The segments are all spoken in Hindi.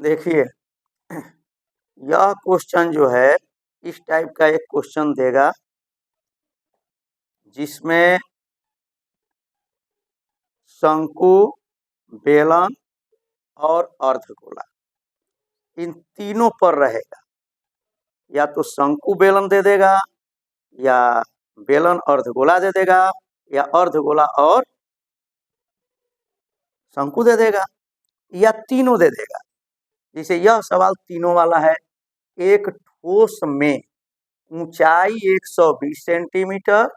देखिए, यह क्वेश्चन जो है इस टाइप का एक क्वेश्चन देगा जिसमें शंकु, बेलन और अर्धगोला इन तीनों पर रहेगा। या तो शंकु बेलन दे देगा, या बेलन अर्धगोला दे देगा, या अर्धगोला और शंकु दे देगा, या तीनों दे देगा। जैसे यह सवाल तीनों वाला है। एक ठोस में ऊंचाई 120 सेंटीमीटर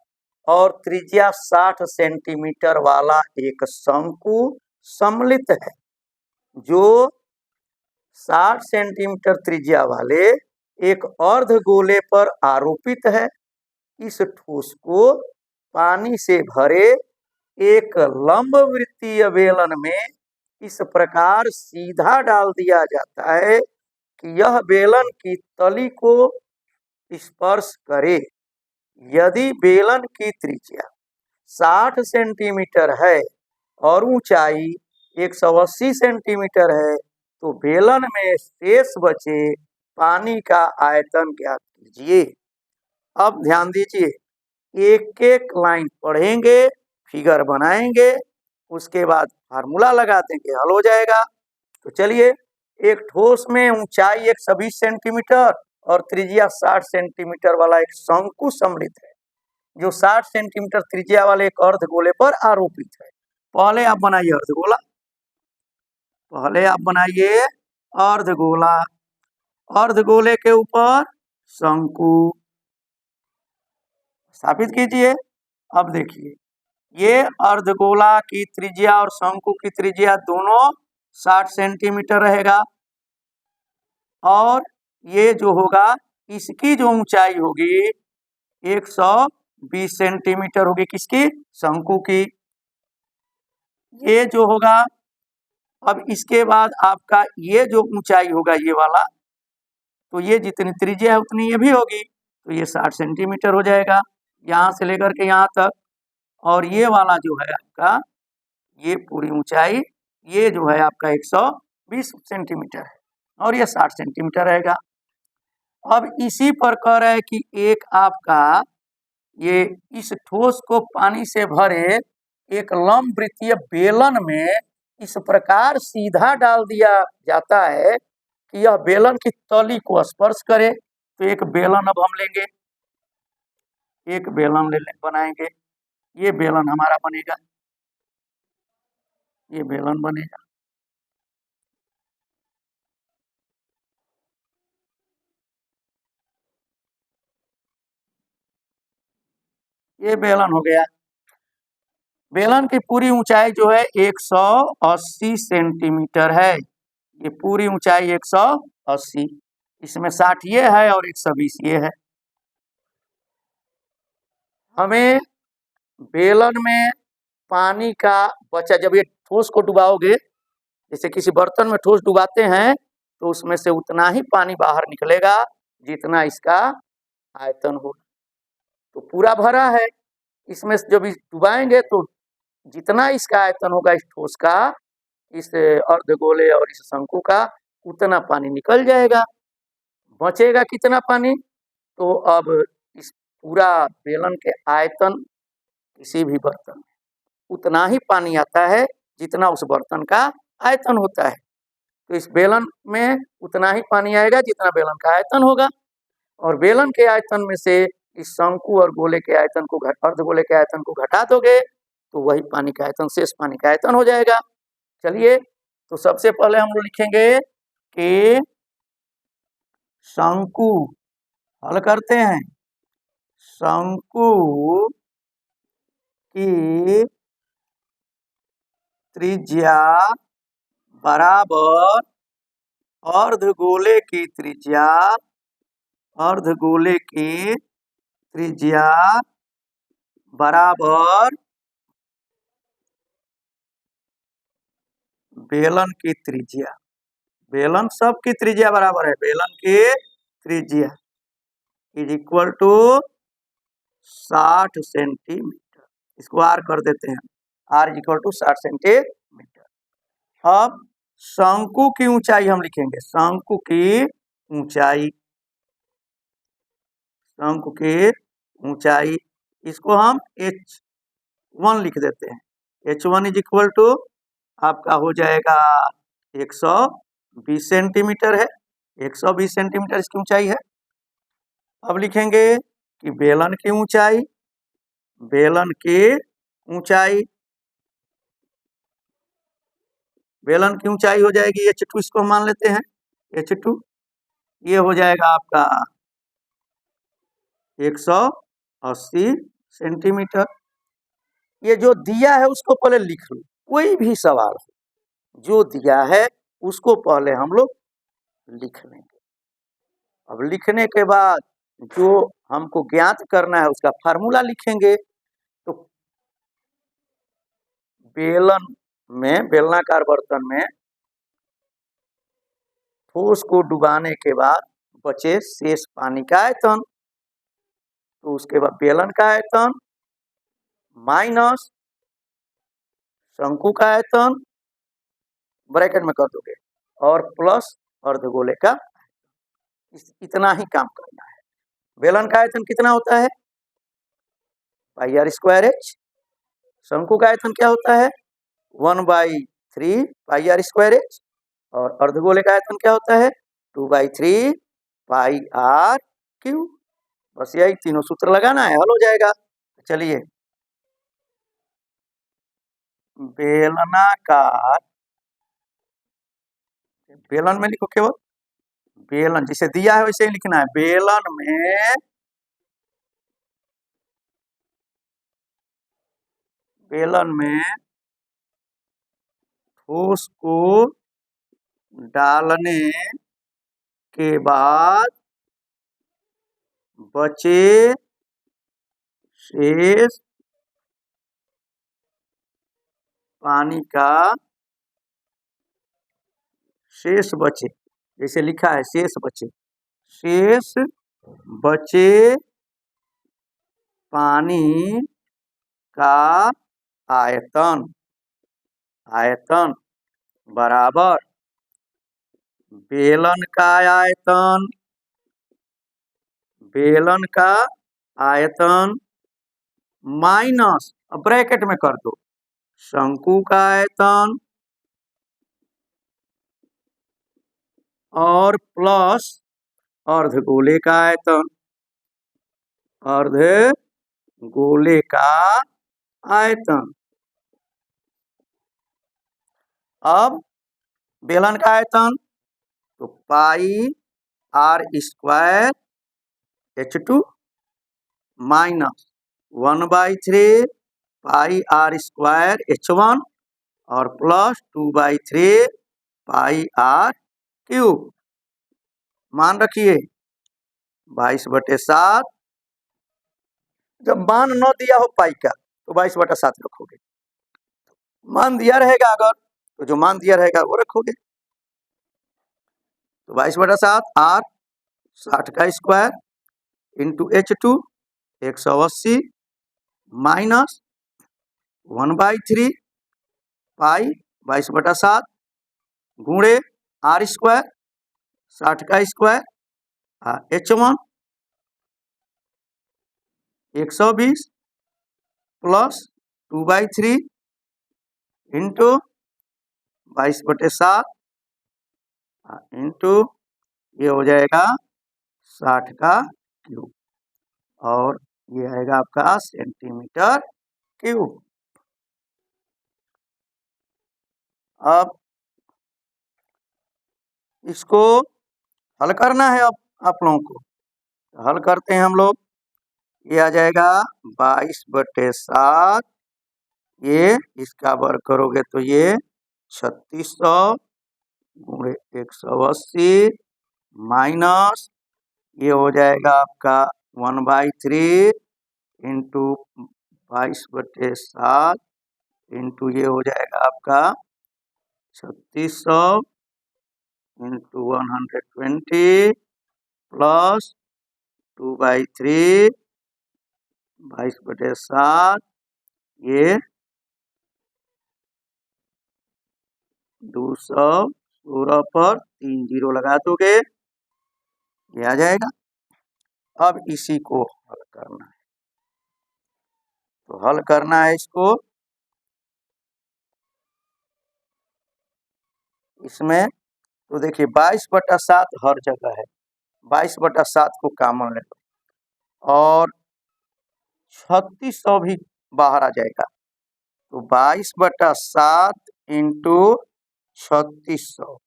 और त्रिज्या 60 सेंटीमीटर वाला एक शंकु सम्मिलित है, जो 60 सेंटीमीटर त्रिज्या वाले एक अर्धगोले पर आरोपित है। इस ठोस को पानी से भरे एक लंबवृत्तीय बेलन में इस प्रकार सीधा डाल दिया जाता है कि यह बेलन की तली को स्पर्श करे। यदि बेलन की त्रिज्या 60 सेंटीमीटर है और ऊंचाई 180 सेंटीमीटर है, तो बेलन में शेष बचे पानी का आयतन ज्ञात कीजिए। अब ध्यान दीजिए, एक एक लाइन पढ़ेंगे, फिगर बनाएंगे, उसके बाद फार्मूला लगा देंगे, हल हो जाएगा। तो चलिए, एक ठोस में ऊंचाई 120 सेंटीमीटर और त्रिज्या 60 सेंटीमीटर वाला एक शंकु सम्मिलित है, जो 60 सेंटीमीटर त्रिज्या वाले एक अर्धगोले पर आरोपित है। पहले आप बनाइए अर्धगोला, पहले आप बनाइए अर्धगोला, अर्धगोले के ऊपर शंकु स्थापित कीजिए। अब देखिए, ये अर्धगोला की त्रिज्या और शंकु की त्रिज्या दोनों 60 सेंटीमीटर रहेगा, और ये जो होगा इसकी जो ऊंचाई होगी 120 सेंटीमीटर होगी, किसकी? शंकु की। ये जो होगा, अब इसके बाद आपका ये जो ऊंचाई होगा ये वाला, तो ये जितनी त्रिज्या है उतनी ये भी होगी, तो ये 60 सेंटीमीटर हो जाएगा यहाँ से लेकर के यहाँ तक। और ये वाला जो है आपका, ये पूरी ऊंचाई ये जो है आपका 120 सेंटीमीटर है और ये 60 सेंटीमीटर रहेगा। अब इसी पर कह रहे हैं कि एक आपका ये इस ठोस को पानी से भरे एक लंबवृत्तीय बेलन में इस प्रकार सीधा डाल दिया जाता है कि यह बेलन की तली को स्पर्श करे। तो एक बेलन अब हम लेंगे, एक बेलन बनाएंगे, ये बेलन हमारा बनेगा, ये बेलन बनेगा। ये बेलन हो गया। बेलन की पूरी ऊंचाई जो है 180 सेंटीमीटर है, ये पूरी ऊंचाई 180, इसमें 60 ये है और 120 ये है। हमें बेलन में पानी का बचा, जब ये ठोस को डुबाओगे, जैसे किसी बर्तन में ठोस डुबाते हैं, तो उसमें से उतना ही पानी बाहर निकलेगा जितना इसका आयतन हो। तो पूरा भरा है, इसमें जब डुबाएंगे तो जितना इसका आयतन होगा इस ठोस का, इस अर्धगोले और इस शंकु का, उतना पानी निकल जाएगा। बचेगा कितना पानी? तो अब इस पूरा बेलन के आयतन किसी भी बर्तन में उतना ही पानी आता है जितना उस बर्तन का आयतन होता है। तो इस बेलन में उतना ही पानी आएगा जितना बेलन का आयतन होगा, और बेलन के आयतन में से इस शंकु और गोले के आयतन को अर्धगोले के आयतन को घटा दोगे तो वही पानी का आयतन, शेष पानी का आयतन हो जाएगा। चलिए, तो सबसे पहले हम लोग लिखेंगे कि शंकु, हल करते हैं, शंकु की त्रिज्या बराबर अर्धगोले की त्रिज्या, अर्धगोले की त्रिज्या बराबर बेलन की त्रिज्या। बेलन सब की त्रिज्या बराबर है, बेलन की त्रिज्या इज इक्वल टू 60 सेंटीमीटर। इसको आर कर देते हैं, R is equal to 60 centimetre. अब शंकु की ऊंचाई हम लिखेंगे, शंकु की ऊंचाई, शंकु की ऊंचाई, इसको हम h1 लिख देते हैं। h1 इज इक्वल टू आपका हो जाएगा 120 सेंटीमीटर है, 120 सेंटीमीटर इसकी ऊंचाई है। अब लिखेंगे कि बेलन की ऊंचाई, बेलन की ऊंचाई, बेलन की ऊंचाई हो जाएगी h2, इसको मान लेते हैं h2, ये हो जाएगा आपका 180 सेंटीमीटर। ये जो दिया है उसको पहले लिख लो, कोई भी सवाल हो जो दिया है उसको पहले हम लोग लिख लेंगे। अब लिखने के बाद जो हमको ज्ञात करना है उसका फार्मूला लिखेंगे। तो बेलन में, बेलनाकार बर्तन में ठोस को डुबाने के बाद बचे शेष पानी का आयतन, तो उसके बाद बेलन का आयतन माइनस शंकु का आयतन ब्रैकेट में कर दोगे और प्लस अर्धगोले का, इतना ही काम करना है। बेलन का आयतन कितना होता है पाई आर स्क्वायर एच, शंकु का आयतन क्या होता है 1/3 पाई आर स्क्वायर एच, और अर्धगोले का आयतन क्या होता है 2/3 पाई आर क्यू। बस यही तीनों सूत्र लगाना है, हल हो जाएगा। चलिए, बेलनाकार, बेलन में लिखो केवल, बेलन जिसे दिया है वैसे ही लिखना है। बेलन में, बेलन में ठोस को डालने के बाद बचे शेष पानी का, शेष बचे, जैसे लिखा है शेष बचे, शेष बचे पानी का आयतन, आयतन बराबर बेलन का आयतन, बेलन का आयतन माइनस, अब ब्रैकेट में कर दो, शंकु का आयतन और प्लस अर्धगोले का आयतन, अर्धगोले का आयतन। अब बेलन का आयतन तो pi r square h2 minus 1/3 pi r square h1 और प्लस 2/3 पाई आर क्यूब। मान रखिए 22/7, जब मान न दिया हो पाई का तो 22/7 रखोगे, मान दिया रहेगा अगर तो जो मान दिया रहेगा वो रखोगे। तो 22/7 आर 60 का स्क्वायर इंटू h2 180 माइनस 1/3 पाई 22/7 गुणे आर स्क्वायर 60 का square h1 120 plus 2/3 into 22/7 into ये हो जाएगा 60 का क्यूब, और ये आएगा आपका सेंटीमीटर क्यूब। अब इसको हल करना है, अब आप लोगों को हल करते हैं हम लोग। ये आ जाएगा 22/7, ये इसका वर्ग करोगे तो ये 3600 गुणे 180 माइनस ये हो जाएगा आपका 1/3 इंटू 22/7 इंटू ये हो जाएगा आपका 3600 इंटू 120 प्लस 2/3 22/7 ये 200 16 पर 3 जीरो लगा दोगे, ये आ जाएगा। अब इसी को हल करना है, तो हल करना है इसको। इसमें तो देखिए 22/7 हर जगह है, 22/7 को कॉमन ले लो और 3600 भी बाहर आ जाएगा, तो 22/7 इंटू 3600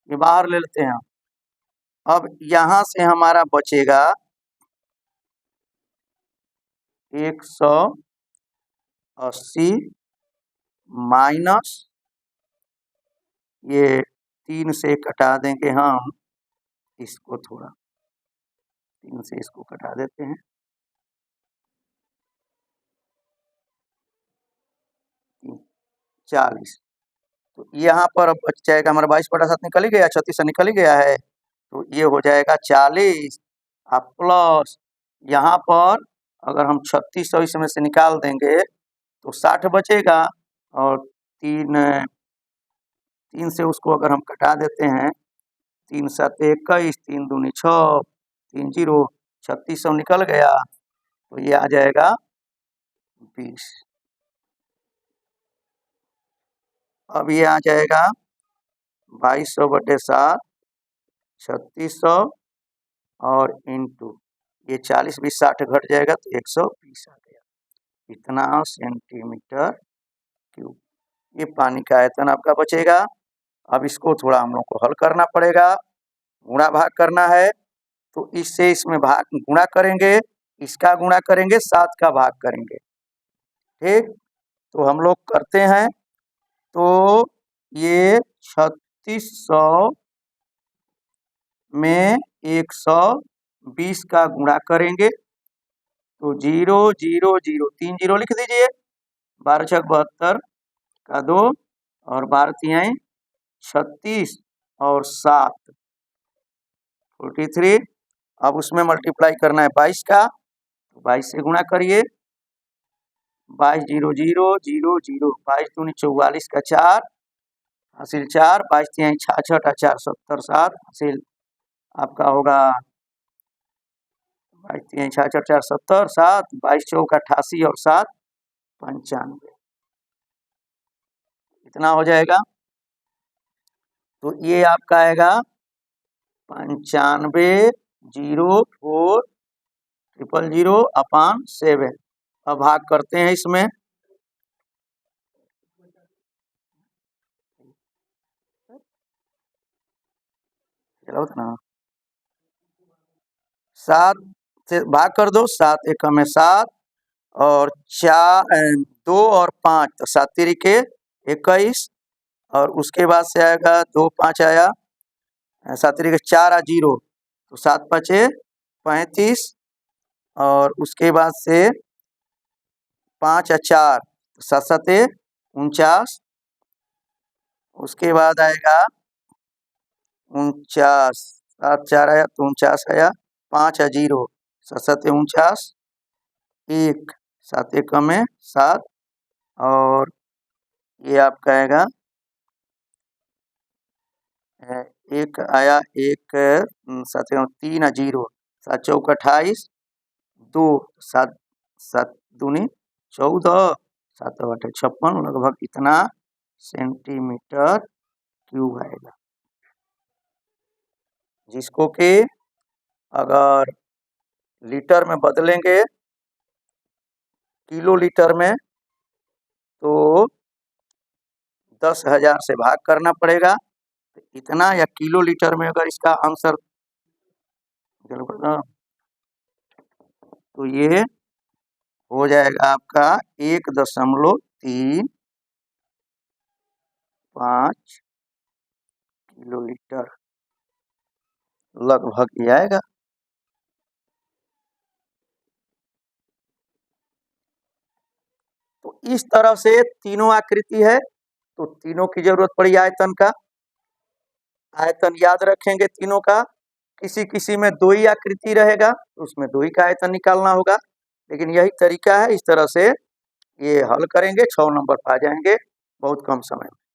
ये बाहर ले लेते हैं। अब यहां से हमारा बचेगा 180 माइनस, ये 3 से कटा देंगे हम इसको, थोड़ा 3 से इसको कटा देते हैं, 40। तो यहाँ पर अब बच जाएगा हमारा 22/7 निकल ही गया, 36 निकल ही गया है, तो ये हो जाएगा 40। अब प्लस यहाँ पर अगर हम 3600 इसमें से निकाल देंगे तो 60 बचेगा, और 3 से उसको अगर हम कटा देते हैं, 3 7 21, 3 दूनी 6, 3 जीरो, 3600 निकल गया, तो ये आ जाएगा 20। अब ये आ जाएगा 2200/7 3600 और इंटू ये 40 20 60 घट जाएगा तो 120 आ गया, इतना सेंटीमीटर क्यूब। ये पानी का आयतन आपका बचेगा। अब इसको थोड़ा हम लोग को हल करना पड़ेगा, गुणा भाग करना है, तो इससे इसमें भाग गुणा करेंगे, इसका गुणा करेंगे, 7 का भाग करेंगे, ठीक। तो हम लोग करते हैं, तो ये 3600 में 120 का गुणा करेंगे, तो 0 0 0 3 जीरो लिख दीजिए, 12 छक 72 का 2 और 12 तिहाई 36 और 7 43। अब उसमें मल्टीप्लाई करना है 22 का, तो 22 से गुणा करिए, 22 0 0 0 0, 22 दूनी 44 का 4 हासिल 4, 22 तिहाई 66 4 70 7 हासिल आपका होगा 22 तिहाई 66 4 70 7, 22 चौका 88 और 7 95, इतना हो जाएगा। तो ये आपका आएगा 95,04,000/7। अब भाग करते हैं इसमें, चलो ना 7 से भाग कर दो, 7 एकम में 7 और 4 2 और 5 तो 7 तिरिके 21, और उसके बाद से आएगा 2 5 आया, 7 तिरिके 4 आ 0, तो 7 5 35, और उसके बाद से 5 4 7 7 49, उसके बाद आएगा 49, 7 4 आया तो 49 आया, 5 0 7 7 49, 1 7 एकम में 7, और ये आपका आएगा 1 आया 1 7 3 0 7 चौक 28, 2 7 7 दूनी 14, 7 8 56, लगभग इतना सेंटीमीटर क्यूब आएगा, जिसको कि अगर लीटर में बदलेंगे किलो लीटर में तो 10,000 से भाग करना पड़ेगा, इतना, या किलो लीटर में अगर इसका आंसर तो ये हो जाएगा आपका 1.35 किलो लीटर, लगभग ये आएगा। तो इस तरह से तीनों आकृति है, तो तीनों की जरूरत पड़ी आयतन का, आयतन याद रखेंगे तीनों का, किसी किसी में 2 ही आकृति रहेगा तो उसमें 2 ही का आयतन निकालना होगा, लेकिन यही तरीका है, इस तरह से ये हल करेंगे, 6 नंबर पा जाएंगे बहुत कम समय में।